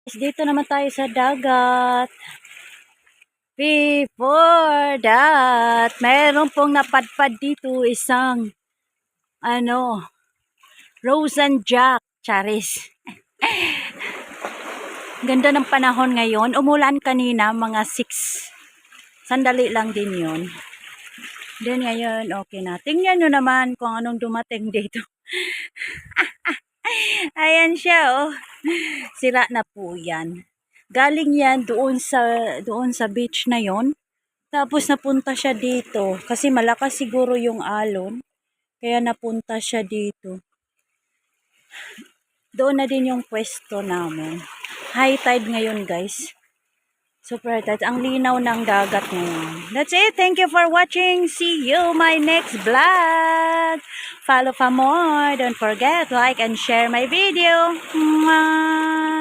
Dito naman tayo sa dagat. Before that, meron pong napadpad dito isang Rose'n Jack. Charis. Ganda ng panahon ngayon. Umulan kanina mga 6. Sandali lang din yun. Then ngayon, okay na. Tingnan nyo naman kung anong dumating dito. Ayan siya, oh. Sira na po yan. Galing yan doon sa beach na yon. Tapos napunta siya dito. Kasi malakas siguro yung alon. Kaya napunta siya dito. Doon na din yung pwesto namin. High tide ngayon, guys. Super tide. Ang linaw ng dagat ngayon. That's it. Thank you for watching. See you my next vlog. Follow for more. Don't forget, like and share my video. Mwah!